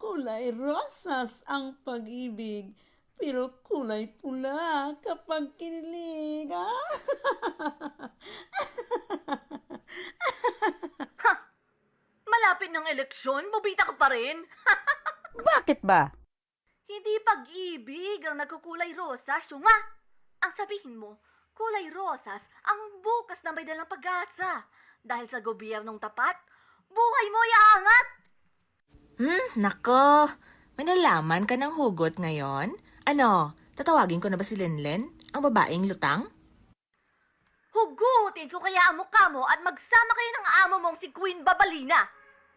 Kulay rosas ang pag-ibig, pero kulay pula kapag kinilig. Malapit ng eleksyon, bubita ka pa rin. Bakit ba? Hindi pag-ibig ang nagkukulay rosas, Shunga. Ang sabihin mo, kulay rosas ang bukas na may dalang pag-asa. Dahil sa gobyernong tapat, buhay mo iaangat. Nako. May nalaman ka ng hugot ngayon? Ano, tatawagin ko na ba si Lenlen, ang babaeng lutang? Hugutin ko kaya ang mukha mo at magsama kayo ng amo mong si Queen Babalina.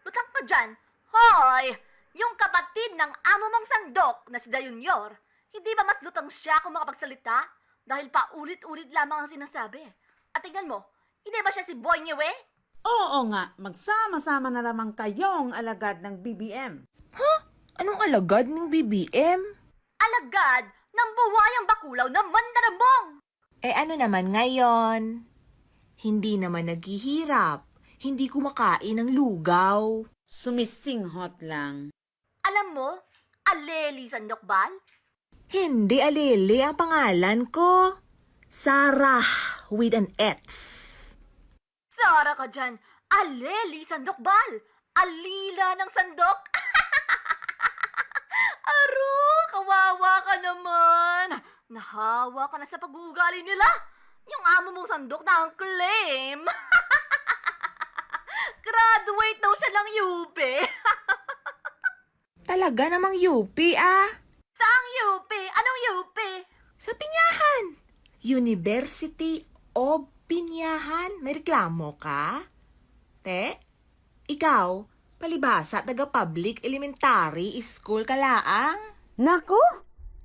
Lutang ka dyan. Hoy! Yung kapatid ng amo mong sandok na si Dayunyor, hindi ba mas lutang siya kung makapagsalita? Dahil paulit-ulit lamang ang sinasabi. At tingnan mo, hindi ba siya si Boy Niwe? Oo nga, magsama-sama na lamang kayong alagad ng BBM. Anong alagad ng BBM? Alagad ng buwayang bakulaw na mandarambong! Ano naman ngayon? Hindi naman naghihirap. Hindi kumakain ng lugaw. Sumisinghot lang. Alam mo, Aleli Sandokbal? Hindi Alele ang pangalan ko. Sarah with an X. Sara ka dyan, Aleli Sandokbal! Alila ng sandok! Aro, kawawa ka naman! Nahawa ka na sa pag-uugali nila! Yung amo mong sandok na ang claim! Graduate daw siya ng UP! Talaga namang UP Saang UP? Anong UP? Sa Pinyahan. University of Pinyahan. May reklamo ka? Te, ikaw, palibhasa taga-public elementary school ka laang? Naku!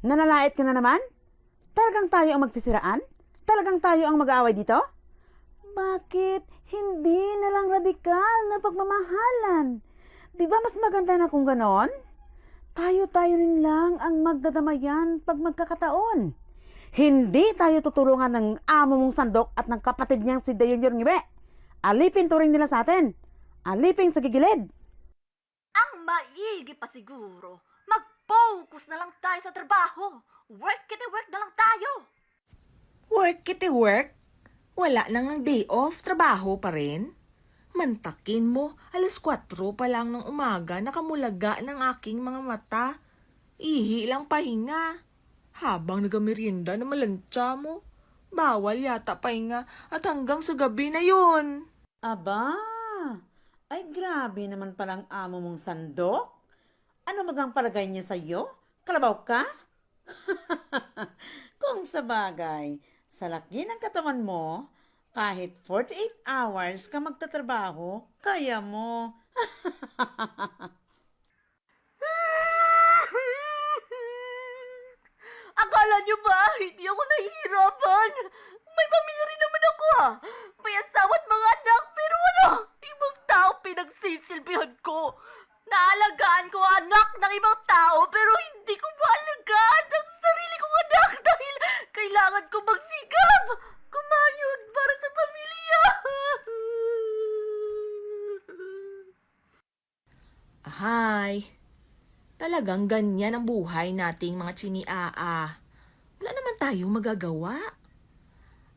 Nanalait ka na naman? Talagang tayo ang magsisiraan? Talagang tayo ang mag-aaway dito? Bakit hindi na lang radikal na pagmamahalan? Di ba mas maganda na kung ganon? Tayo-tayo rin lang ang magdadamayan pag magkakataon. Hindi tayo tutulungan ng amo mong sandok at ng kapatid niyang si Dayunyor Ngibe. Alipin turing nila sa atin. Alipin sa gigilid. Ang maigi pa siguro, mag-focus na lang tayo sa trabaho. Work na lang tayo. Work kiti work? Wala nang ng day off, trabaho pa rin? Mantakin mo, 4:00 pa lang ng umaga, nakamulaga ng aking mga mata. Ihi lang pahinga. Habang nagamerienda na malantsa mo, bawal yata pahinga at hanggang sa gabi na yon. Aba, ay grabe naman palang amo mong sandok. Ano magang palagay niya sa'yo? Kalabaw ka? Kung sa bagay, sa laki ng katawan mo, kahit 48 hours ka magtatrabaho, kaya mo. Akala niyo ba, hindi ako nahihirapan? May pamilya rin naman ako May asawa at mga anak, pero ibang tao pinagsisilbihan ko. Naalagaan ko ang anak ng ibang tao, pero hindi ko maalagaan ang sarili kong anak dahil kailangan ko magsikap. Kumayod para sa pamilya. Ahay, talagang ganyan ang buhay nating mga chiniaa. Wala naman tayong magagawa.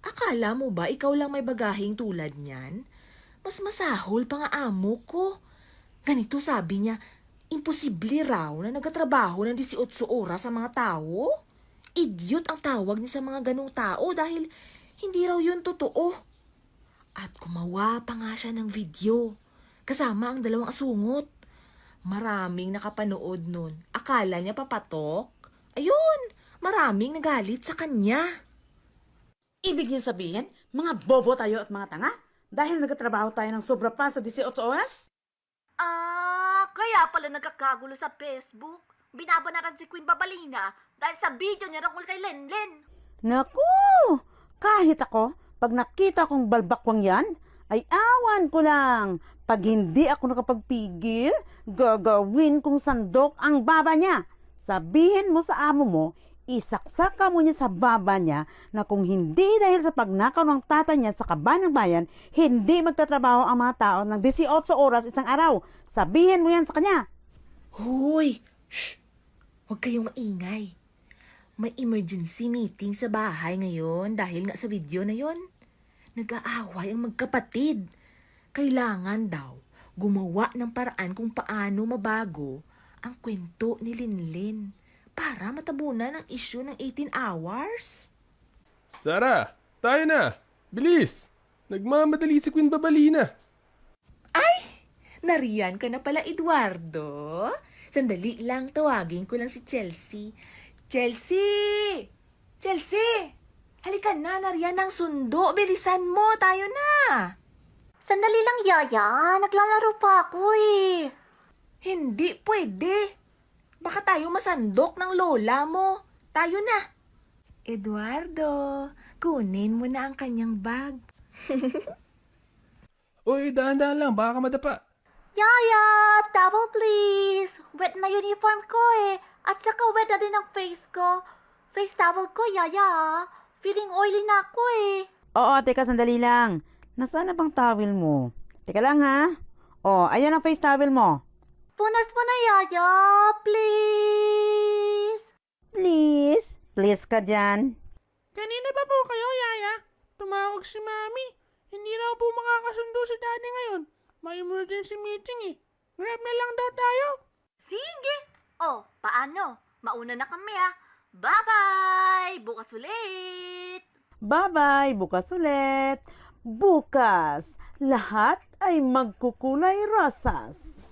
Akala mo ba ikaw lang may bagaheng tulad niyan? Mas masahol pa nga amo ko. Ganito sabi niya, imposible raw na nagatrabaho ng 18 oras sa mga tao. Idiot ang tawag niya sa mga ganong tao dahil hindi raw yun totoo. At gumawa pa nga siya ng video, kasama ang 2 asungot. Maraming nakapanood nun. Akala niya papatok. Ayun, maraming nagalit sa kanya. Ibig niyo sabihin, mga bobo tayo at mga tanga? Dahil nagtatrabaho tayo ng sobra pa sa 18 oras? Kaya pala nagkakagulo sa Facebook. Binabanatan si Queen Babalina dahil sa video niya tungkol kay Lenlen. Naku! Kahit ako, pag nakita kong balbakwang yan, ay awan ko lang. Pag hindi ako nakapagpigil, gagawin kong sandok ang baba niya. Sabihin mo sa amo mo, Isaksak ka mo niya sa baba niya na kung hindi dahil sa pagnakaw ng tata niya sa kaban ng bayan, hindi magtatrabaho ang mga tao ng 18 oras isang araw. Sabihin mo yan sa kanya. Hoy! Shh! Huwag kayong maingay. May emergency meeting sa bahay ngayon dahil nga sa video na yon. Nag-aaway ang magkapatid. Kailangan daw gumawa ng paraan kung paano mabago ang kwento ni Linlin para matabunan ang issue ng 18 hours. Sarah, tayo na! Bilis! Nagmamadali si Queen Babalina. Nariyan ka na pala, Eduardo. Sandali lang, tawagin ko lang si Chelsea. Chelsea! Chelsea! Halika na, nariyan ang sundo. Bilisan mo, tayo na! Sandali lang, Yaya. Naglalaro pa ako eh. Hindi pwede. Baka tayo masandok ng lola mo. Tayo na. Eduardo, kunin mo na ang kanyang bag. Uy, dahan-dahan lang, baka ka madapa. Yaya, towel please. Wet na uniform ko eh. At saka wet na din ang face ko. Face towel ko, Yaya. Feeling oily na ako eh. Oo, teka, sandali lang. Nasaan na bang towel mo? Teka lang ha. Oh, ayan ang face towel mo. Punas mo na, Yaya. Please. Please? Please ka dyan. Kanina pa po kayo, Yaya? Tumawag si Mami. Hindi raw po makakasundo si Daddy ngayon. May emergency meeting eh. Grab na lang daw tayo. Sige. Oh, paano? Mauna na kami ah. Bye-bye. Bukas ulit. Bye-bye, bukas ulit. Bukas, lahat ay magkukulay rosas.